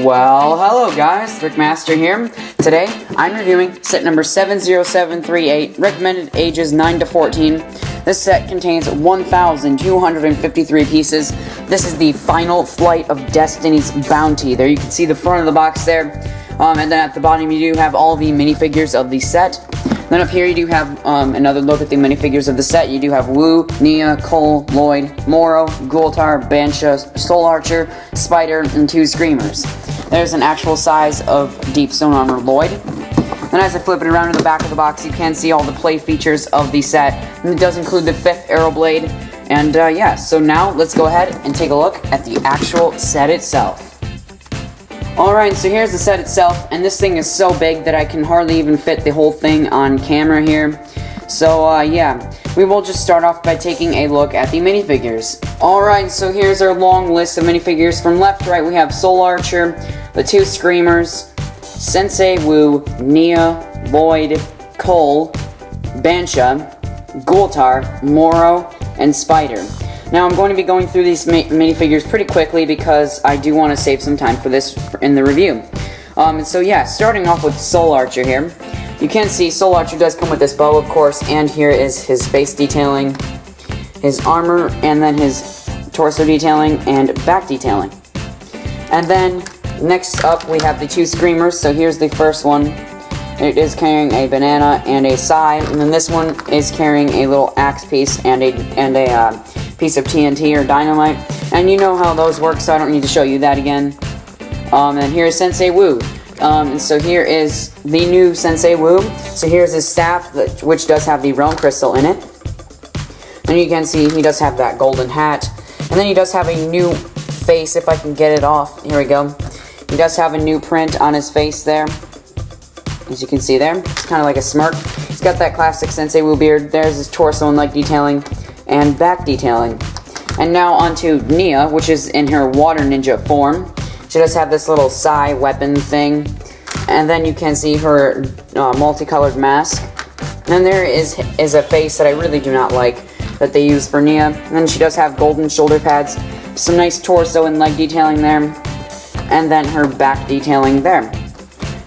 Well, hello guys, Rickmaster here. Today, I'm reviewing set number 70738, recommended ages 9 to 14. This set contains 1,253 pieces. This is the Final Flight of Destiny's Bounty. There you can see the front of the box there. And then at the bottom you do have all the minifigures of the set. Then up here you do have another look at the minifigures of the set. You do have Wu, Nia, Cole, Lloyd, Moro, Gultar, Bansha, Soul Archer, Spider, and 2 Screamers. There's an actual size of Deep Stone Armor Lloyd. And as I flip it around to the back of the box, you can see all the play features of the set. And it does include the 5th Arrow Blade. And yeah, so now let's go ahead and take a look at the actual set itself. Alright, so here's the set itself, and this thing is so big that I can hardly even fit the whole thing on camera here. So, yeah, we will just start off by taking a look at the minifigures. Alright, so here's our long list of minifigures. From left to right, we have Soul Archer, the 2 Screamers, Sensei Wu, Nia, Lloyd, Cole, Bansha, Gultar, Moro, and Spider. Now, I'm going to be going through these minifigures pretty quickly because I do want to save some time for this in the review. So yeah, starting off with Soul Archer here. You can see Soul Archer does come with this bow, of course, and here is his face detailing, his armor, and then his torso detailing and back detailing. And then, next up, we have the 2 Screamers. So here's the first one. It is carrying a banana and a sai, and then this one is carrying a little axe piece and a piece of TNT or dynamite, and you know how those work, so I don't need to show you that again. And here's Sensei Wu. And so here is the new Sensei Wu. So here's his staff, which does have the Realm Crystal in it. And you can see he does have that golden hat. And then he does have a new face, if I can get it off. Here we go. He does have a new print on his face there, as you can see there. It's kind of like a smirk. He's got that classic Sensei Wu beard. There's his torso and leg detailing and back detailing. And now onto Nia, which is in her water ninja form. She does have this little sai weapon thing, and then you can see her multicolored mask. And then there is a face that I really do not like that they use for Nia. And then she does have golden shoulder pads, some nice torso and leg detailing there, and then her back detailing there.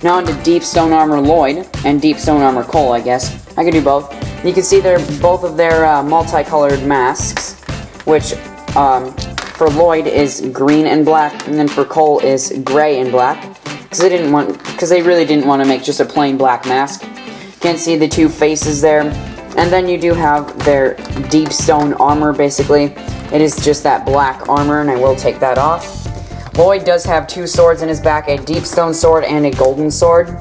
Now onto Deep Stone Armor Lloyd and Deep Stone Armor Cole, I guess. I could do both. You can see both of their multicolored masks, which for Lloyd is green and black, and then for Cole is gray and black, because they really didn't want to make just a plain black mask. You can see the 2 faces there, and then you do have their Deep Stone Armor. Basically, it is just that black armor, and I will take that off. Lloyd does have 2 swords in his back, a Deep Stone sword and a golden sword.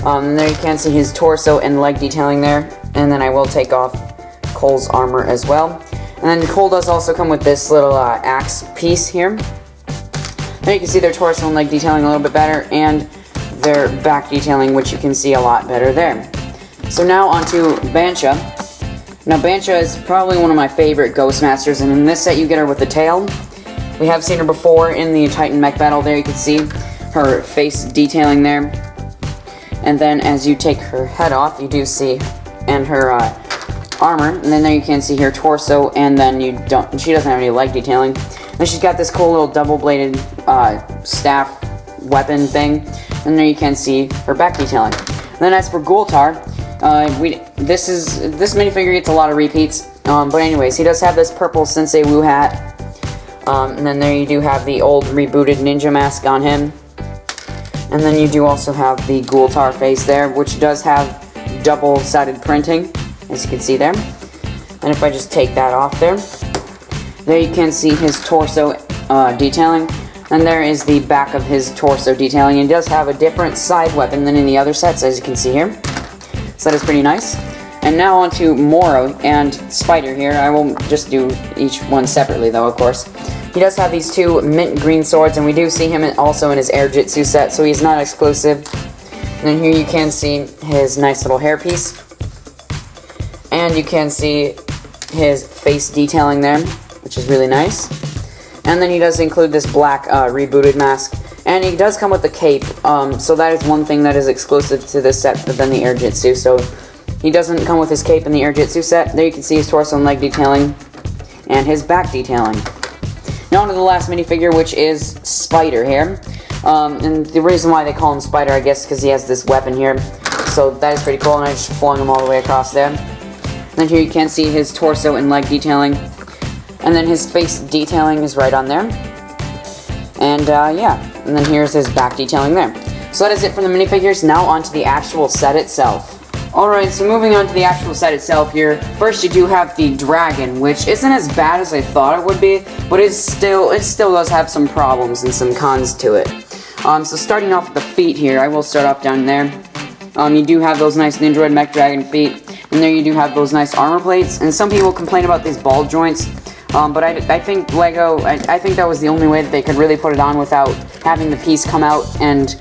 And there you can see his torso and leg detailing there. And then I will take off Cole's armor as well. And then Cole does also come with this little axe piece here. There you can see their torso and leg detailing a little bit better, and their back detailing, which you can see a lot better there. So now onto Bansha. Now Bansha is probably one of my favorite Ghostmasters, and in this set you get her with the tail. We have seen her before in the Titan mech battle. There you can see her face detailing there. And then as you take her head off, you do see and her armor, and then there you can see her torso, and then she doesn't have any leg detailing. Then she's got this cool little double-bladed staff weapon thing, and there you can see her back detailing. And then as for Gultar, this minifigure gets a lot of repeats, but anyways, he does have this purple Sensei Wu hat, and then there you do have the old rebooted ninja mask on him. And then you do also have the Gultar face there, which does have double-sided printing, as you can see there. And if I just take that off there you can see his torso detailing, and there is the back of his torso detailing. He does have a different side weapon than in the other sets, as you can see here. So that is pretty nice. And now onto Moro and Spider here. I will just do each one separately though, of course. He does have these 2 mint green swords, and we do see him also in his Air Jitsu set, so he's not exclusive. And then here you can see his nice little hairpiece. And you can see his face detailing there, which is really nice. And then he does include this black rebooted mask. And he does come with the cape, so that is one thing that is exclusive to this set than the Air Jitsu. So he doesn't come with his cape in the Air Jitsu set. There you can see his torso and leg detailing, and his back detailing. Now on to the last minifigure, which is Spider here. And the reason why they call him Spider, I guess, because he has this weapon here. So that is pretty cool, and I just flung him all the way across there. And then here you can see his torso and leg detailing. And then his face detailing is right on there. And yeah, and then here's his back detailing there. So that is it for the minifigures. Now on to the actual set itself. Alright, so moving on to the actual set itself here. First you do have the dragon, which isn't as bad as I thought it would be, but it still does have some problems and some cons to it. So starting off with the feet here, I will start off down there. You do have those nice Ninjago mech dragon feet, and there you do have those nice armor plates, and some people complain about these ball joints, but I think Lego, I think that was the only way that they could really put it on without having the piece come out, and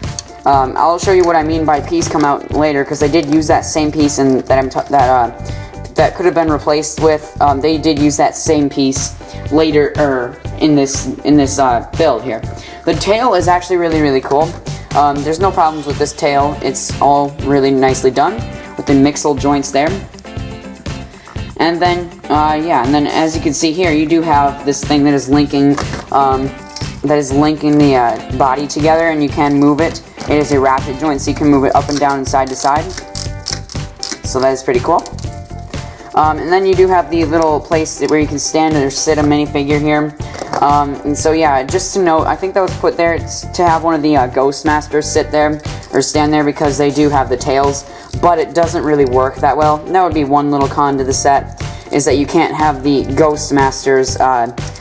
I'll show you what I mean by piece come out later, because they did use that same piece and that could have been replaced with. They did use that same piece later, in this build here. The tail is actually really cool. There's no problems with this tail. It's all really nicely done with the mixel joints there. And then yeah, and then as you can see here, you do have this thing that is linking the body together, and you can move it. It is a ratchet joint, so you can move it up and down and side to side. So that is pretty cool. And then you do have the little place where you can stand or sit a minifigure here. And so yeah, just to note, I think that was put there to have one of the Ghost Masters sit there or stand there, because they do have the tails, but it doesn't really work that well. And that would be one little con to the set, is that you can't have the Ghost Masters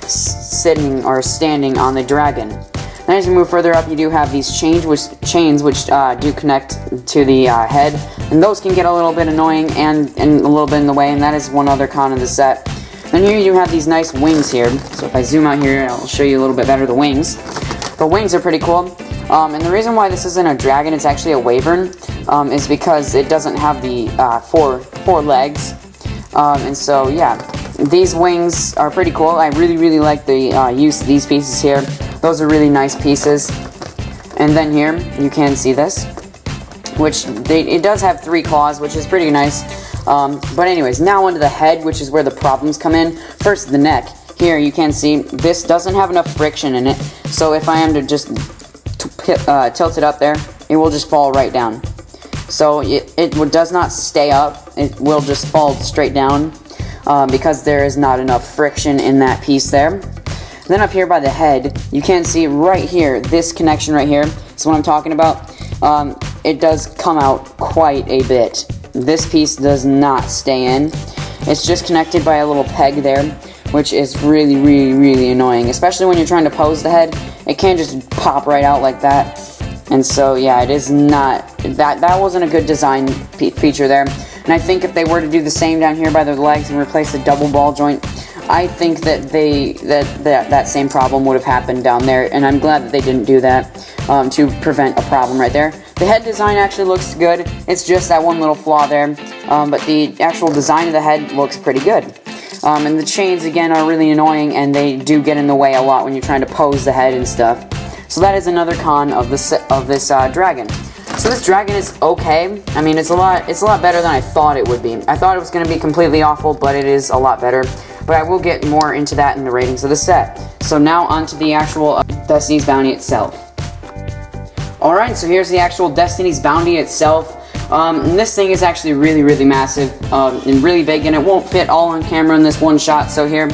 sitting or standing on the dragon. Then as you move further up, you do have these chains which do connect to the head, and those can get a little bit annoying and a little bit in the way, and that is one other con of the set. Then here you have these nice wings here. So if I zoom out here, I'll show you a little bit better the wings. The wings are pretty cool. And the reason why this isn't a dragon, it's actually a wyvern, is because it doesn't have the four legs. And so yeah, these wings are pretty cool. I really like the use of these pieces here. Those are really nice pieces. And then here you can see this, which it does have 3 claws, which is pretty nice. But anyways, now onto the head, which is where the problems come in. First, the neck. Here you can see this doesn't have enough friction in it, so if I am to just tilt it up there, it will just fall right down. So it does not stay up, it will just fall straight down, because there is not enough friction in that piece there. Then up here by the head, you can see right here, this connection right here is what I'm talking about. It does come out quite a bit. This piece does not stay in. It's just connected by a little peg there, which is really annoying, especially when you're trying to pose the head. It can't just pop right out like that. And so yeah, it is not, that wasn't a good design feature there. And I think if they were to do the same down here by their legs and replace the double ball joint, I think that that same problem would have happened down there, and I'm glad that they didn't do that to prevent a problem right there. The head design actually looks good. It's just that one little flaw there, but the actual design of the head looks pretty good. And the chains again are really annoying, and they do get in the way a lot when you're trying to pose the head and stuff. So that is another con of this dragon. So this dragon is okay. I mean, it's a lot better than I thought it would be. I thought it was going to be completely awful, but it is a lot better. But I will get more into that in the ratings of the set. So now onto the actual Destiny's Bounty itself. Alright, so here's the actual Destiny's Bounty itself. And this thing is actually really massive and really big, and it won't fit all on camera in this one shot. So here,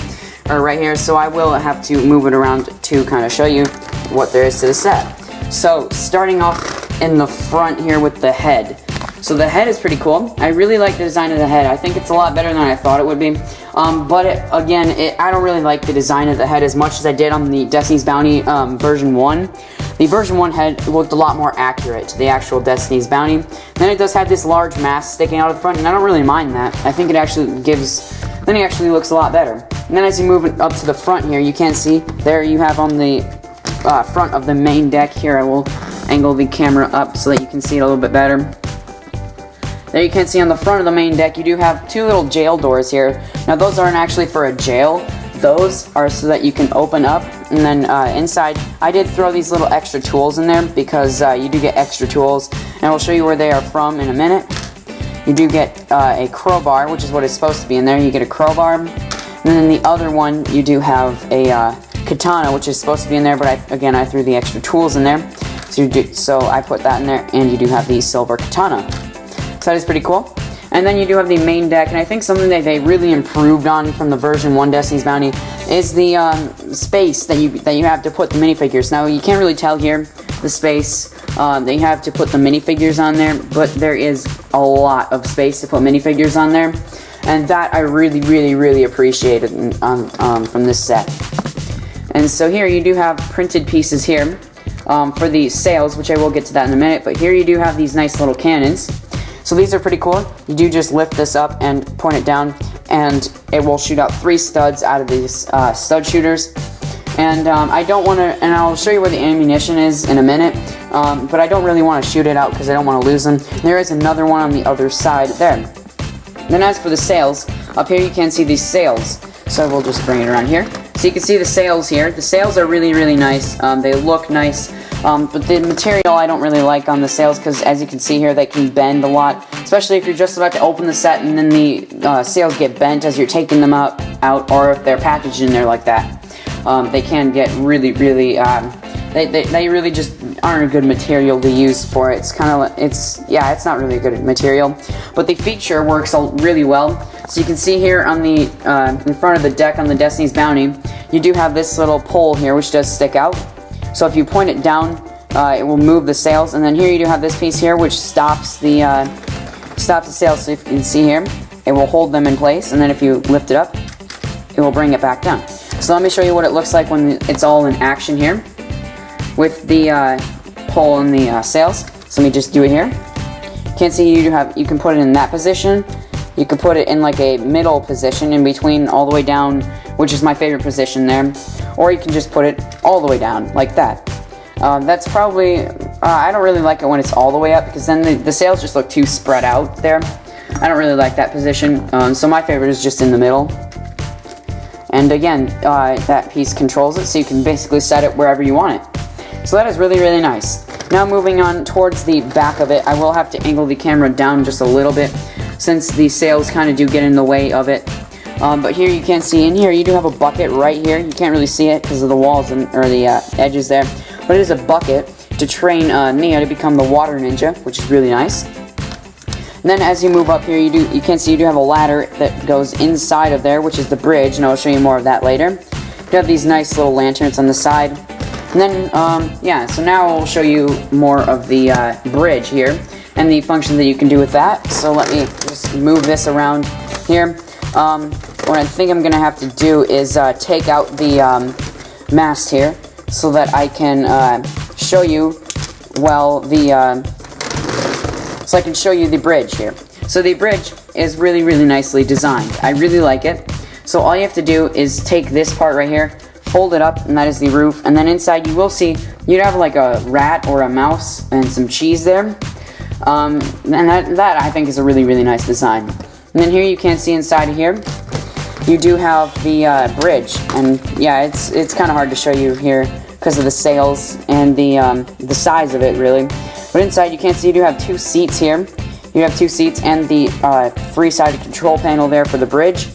or right here, so I will have to move it around to kind of show you what there is to the set. So starting off in the front here with the head. So the head is pretty cool. I really like the design of the head. I think it's a lot better than I thought it would be. But I don't really like the design of the head as much as I did on the Destiny's Bounty version 1. The version 1 head looked a lot more accurate to the actual Destiny's Bounty. Then it does have this large mask sticking out of the front, and I don't really mind that. I think it actually looks a lot better. And then as you move it up to the front here, you can see there you have on the front of the main deck here. I will angle the camera up so that you can see it a little bit better. There you can see on the front of the main deck, you do have 2 little jail doors here. Now those aren't actually for a jail. Those are so that you can open up, and then inside, I did throw these little extra tools in there because you do get extra tools, and I will show you where they are from in a minute. You do get a crowbar, which is what is supposed to be in there. You get a crowbar, and then the other one, you do have a katana, which is supposed to be in there, but again, I threw the extra tools in there. So I put that in there, and you do have the silver katana. So that is pretty cool. And then you do have the main deck, and I think something that they really improved on from the version 1 Destiny's Bounty is the space that you have to put the minifigures. Now, you can't really tell here the space they have to put the minifigures on there, but there is a lot of space to put minifigures on there, and that I really appreciated from this set. And so here you do have printed pieces here for the sails, which I will get to that in a minute, but here you do have these nice little cannons. So these are pretty cool. You do just lift this up and point it down, and it will shoot out 3 studs out of these stud shooters. And I don't want to, and I'll show you where the ammunition is in a minute, but I don't really want to shoot it out because I don't want to lose them. There is another one on the other side there. Then as for the sails, up here you can see these sails. So we'll just bring it around here. So you can see the sails here. The sails are really nice. They look nice. But the material I don't really like on the sails because, as you can see here, they can bend a lot. Especially if you're just about to open the set and then the sails get bent as you're taking them out, or if they're packaged in there like that. They can get really they really just aren't a good material to use for it. It's kind of, it's not really a good material. But the feature works really well. So you can see here on the in front of the deck on the Destiny's Bounty, you do have this little pole here which does stick out. So if you point it down, it will move the sails, and then here you do have this piece here which stops the sails. So if you can see here, it will hold them in place, and then if you lift it up, it will bring it back down. So let me show you what it looks like when it's all in action here with the pole and the sails. So let me just do it here. You can see you can put it in that position. You can put it in like a middle position in between all the way down, which is my favorite position there. Or you can just put it all the way down, like that. That's probably, I don't really like it when it's all the way up, because then the sails just look too spread out there. I don't really like that position, so my favorite is just in the middle. And again, that piece controls it, so you can basically set it wherever you want it. So that is really nice. Now moving on towards the back of it, I will have to angle the camera down just a little bit, since the sails kind of do get in the way of it. But here you can see, in here you do have a bucket right here. You can't really see it because of the walls or the edges there. But it is a bucket to train Nia to become the water ninja, which is really nice. And then as you move up here, you can see you do have a ladder that goes inside of there, which is the bridge, and I'll show you more of that later. You have these nice little lanterns on the side. And then, yeah, so now I'll show you more of the bridge here and the function that you can do with that. So let me just move this around here. What I think I'm going to have to do is take out the mast here so that I can show you, well, so I can show you the bridge here. So the bridge is really nicely designed. I really like it. So all you have to do is take this part right here, fold it up, and that is the roof. And then inside you will see you'd have like a rat or a mouse and some cheese there. And that I think is a really nice design. And then here you can see inside of here, you do have the bridge, and yeah, it's kind of hard to show you here because of the sails and the size of it, really. But inside you can see you do have 2 seats here. You have 2 seats and the 3-sided control panel there for the bridge.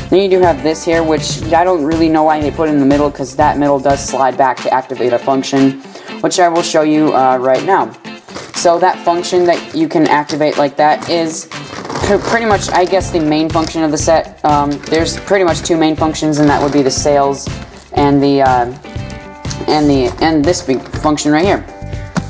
Then you do have this here, which I don't really know why they put in the middle, because that middle does slide back to activate a function, which I will show you right now. So that function that you can activate like that is pretty much, I guess, the main function of the set. There's pretty much 2 main functions, and that would be the sails and this big function right here.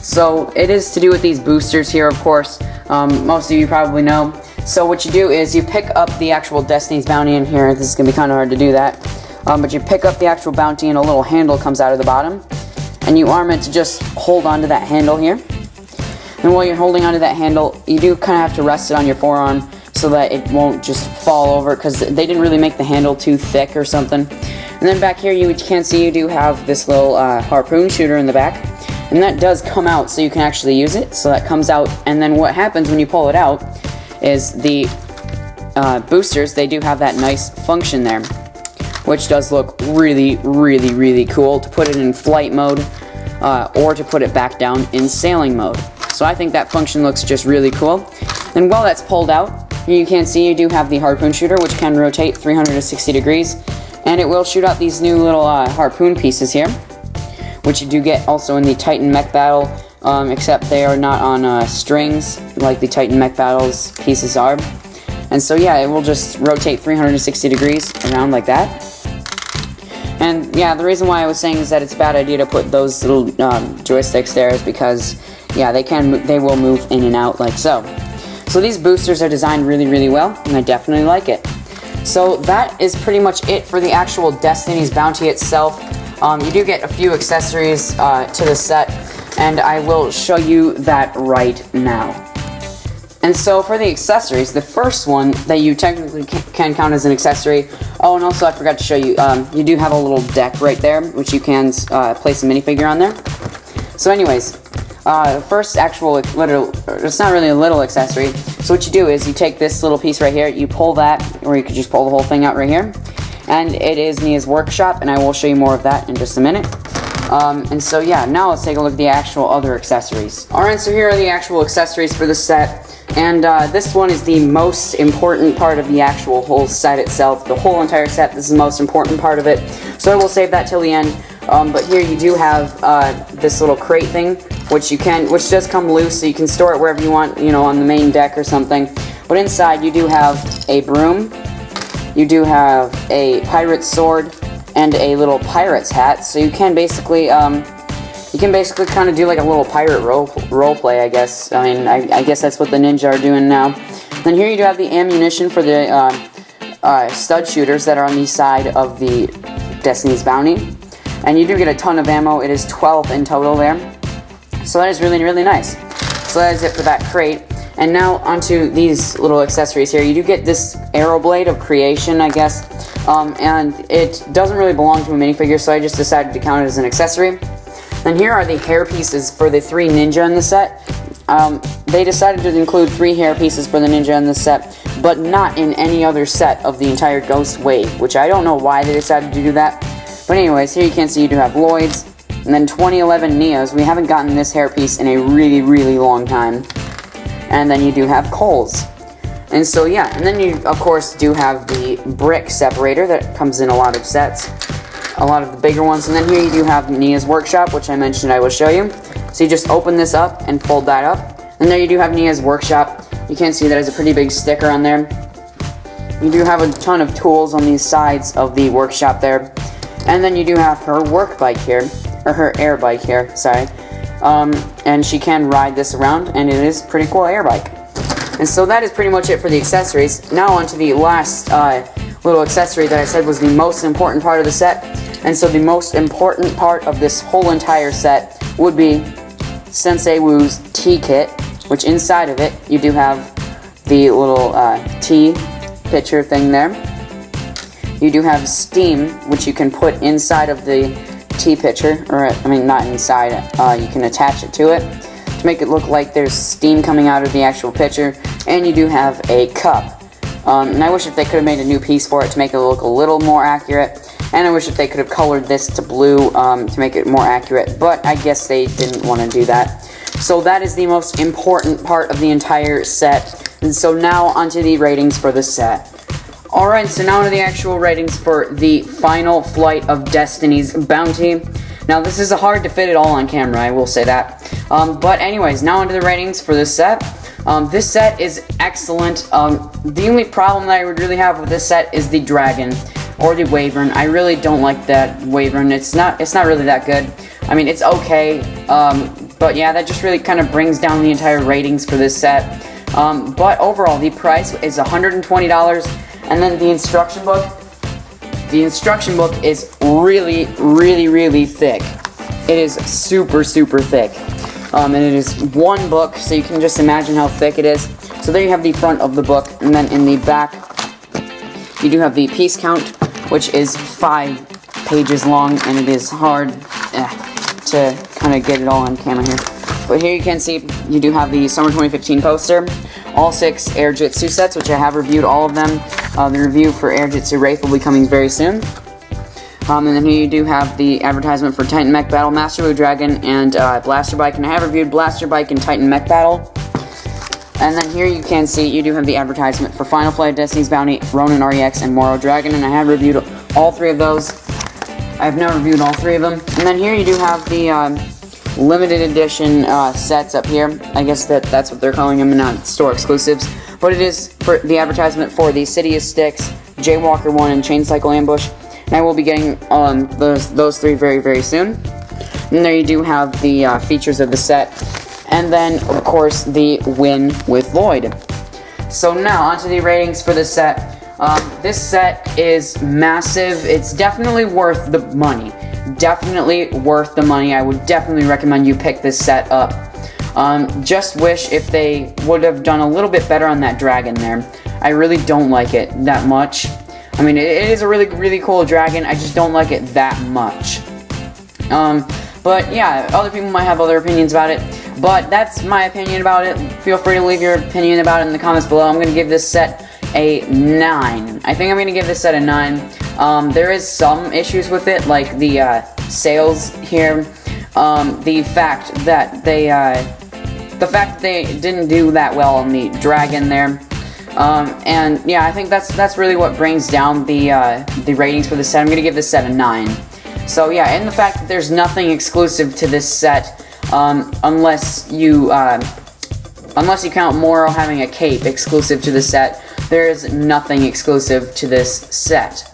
So it is to do with these boosters here, of course. Most of you probably know. So what you do is you pick up the actual Destiny's Bounty in here. This is going to be kind of hard to do that. But you pick up the actual bounty and a little handle comes out of the bottom. And you are meant to just hold onto that handle here. And while you're holding onto that handle, you do kind of have to rest it on your forearm so that it won't just fall over, because they didn't really make the handle too thick or something. And then back here you can see you do have this little harpoon shooter in the back. And that does come out so you can actually use it. So that comes out, and then what happens when you pull it out is the boosters, they do have that nice function there, which does look really cool to put it in flight mode or to put it back down in sailing mode. So I think that function looks just really cool. And while that's pulled out, you can see you do have the harpoon shooter, which can rotate 360 degrees, and it will shoot out these new little harpoon pieces here, which you do get also in the Titan Mech Battle except they are not on strings like the Titan Mech Battles pieces are. And so yeah, it will just rotate 360 degrees around like that. And yeah, the reason why I was saying is that it's a bad idea to put those little joysticks there is because yeah, they will move in and out like so. So these boosters are designed really, really well, and I definitely like it. So that is pretty much it for the actual Destiny's Bounty itself. You do get a few accessories to the set, and I will show you that right now. And so for the accessories, the first one that you technically can count as an accessory, oh, and also I forgot to show you, you do have a little deck right there, which you can place a minifigure on there. So anyways, the first actual, it's not really a little accessory, so what you do is you take this little piece right here, you pull that, or you could just pull the whole thing out right here, and it is Nia's workshop, and I will show you more of that in just a minute. And so yeah, now let's take a look at the actual other accessories. Alright, so here are the actual accessories for the set. And this one is the most important part of the actual whole set itself. The whole entire set, this is the most important part of it. So I will save that till the end. But here you do have this little crate thing, which does come loose, so you can store it wherever you want, you know, on the main deck or something. But inside you do have a broom, you do have a pirate's sword, and a little pirate's hat. So you can basically kind of do like a little pirate role play, I guess. I mean, I guess that's what the ninja are doing now. Then here you do have the ammunition for the stud shooters that are on the side of the Destiny's Bounty. And you do get a ton of ammo. It is 12 in total there. So that is really, really nice. So that is it for that crate. And now onto these little accessories here. You do get this arrow blade of creation, I guess. And it doesn't really belong to a minifigure, so I just decided to count it as an accessory. And here are the hair pieces for the 3 ninja in the set. They decided to include 3 hair pieces for the ninja in the set, but not in any other set of the entire Ghost Wave, which I don't know why they decided to do that. But anyways, here you can see you do have Lloyd's, and then 2011 Neos. We haven't gotten this hair piece in a really, really long time. And then you do have Cole's. And so yeah, and then you of course do have the brick separator that comes in a lot of sets. A lot of the bigger ones, and then here you do have Nia's workshop, which I mentioned I will show you. So you just open this up and fold that up, and there you do have Nia's workshop. You can see that there's a pretty big sticker on there. You do have a ton of tools on these sides of the workshop there, and then you do have her work bike here, or her air bike here, sorry. And she can ride this around, and it is a pretty cool air bike. And so that is pretty much it for the accessories. Now on to the last little accessory that I said was the most important part of the set. And so the most important part of this whole entire set would be Sensei Wu's tea kit, which inside of it you do have the little tea pitcher thing there. You do have steam, which you can put inside of the tea pitcher, or I mean not inside, you can attach it to it to make it look like there's steam coming out of the actual pitcher. And you do have a cup. And I wish if they could have made a new piece for it to make it look a little more accurate. And I wish if they could have colored this to blue to make it more accurate, but I guess they didn't want to do that. So that is the most important part of the entire set. And so now onto the ratings for the set. Alright, so now to the actual ratings for the final flight of Destiny's Bounty. Now this is hard to fit it all on camera, I will say that. But anyways, now onto the ratings for this set. This set is excellent. The only problem that I would really have with this set is the dragon. Or the Wyvern. I really don't like that Wyvern. It's not really that good. I mean, it's okay, but yeah, that just really kind of brings down the entire ratings for this set. But overall, the price is $120, and then the instruction book is really, really, really thick. It is super, super thick. And it is one book, so you can just imagine how thick it is. So there you have the front of the book, and then in the back, you do have the piece count, which is 5 pages long, and it is hard to kind of get it all on camera here. But here you can see you do have the Summer 2015 poster, all 6 Air Jitsu sets, which I have reviewed all of them. The review for Air Jitsu Wraith will be coming very soon. And then here you do have the advertisement for Titan Mech Battle, Master Blue Dragon, and Blaster Bike, and I have reviewed Blaster Bike and Titan Mech Battle. And then here you can see you do have the advertisement for Final Flight of Destiny's Bounty, Ronin REX, and Moro Dragon, and I have reviewed all 3 of those. I have now reviewed all 3 of them. And then here you do have the limited edition sets up here. I guess that's what they're calling them, not store exclusives. But it is for the advertisement for the Sidious Sticks, Jaywalker 1, and Chain Cycle Ambush. And I will be getting those three very, very soon. And there you do have the features of the set. And then, of course, the win with Lloyd. So now, onto the ratings for this set. This set is massive. It's definitely worth the money. Definitely worth the money. I would definitely recommend you pick this set up. Just wish if they would have done a little bit better on that dragon there. I really don't like it that much. I mean, it is a really, really cool dragon. I just don't like it that much. But yeah, other people might have other opinions about it. But that's my opinion about it. Feel free to leave your opinion about it in the comments below. I'm going to give this set a 9. I think I'm going to give this set a 9. There is some issues with it, like the sales here. The fact that they didn't do that well on the dragon there. And yeah, I think that's really what brings down the ratings for this set. I'm going to give this set a 9. So yeah, and the fact that there's nothing exclusive to this set, unless you count Moro having a cape exclusive to the set, there is nothing exclusive to this set.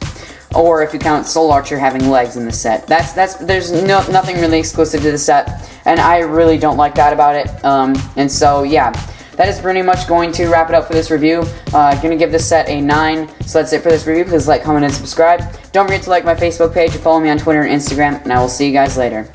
Or if you count Soul Archer having legs in the set, there's nothing really exclusive to the set, and I really don't like that about it. And so yeah, that is pretty much going to wrap it up for this review. Gonna give this set a 9. So that's it for this review. Please like, comment, and subscribe. Don't forget to like my Facebook page and follow me on Twitter and Instagram, and I will see you guys later.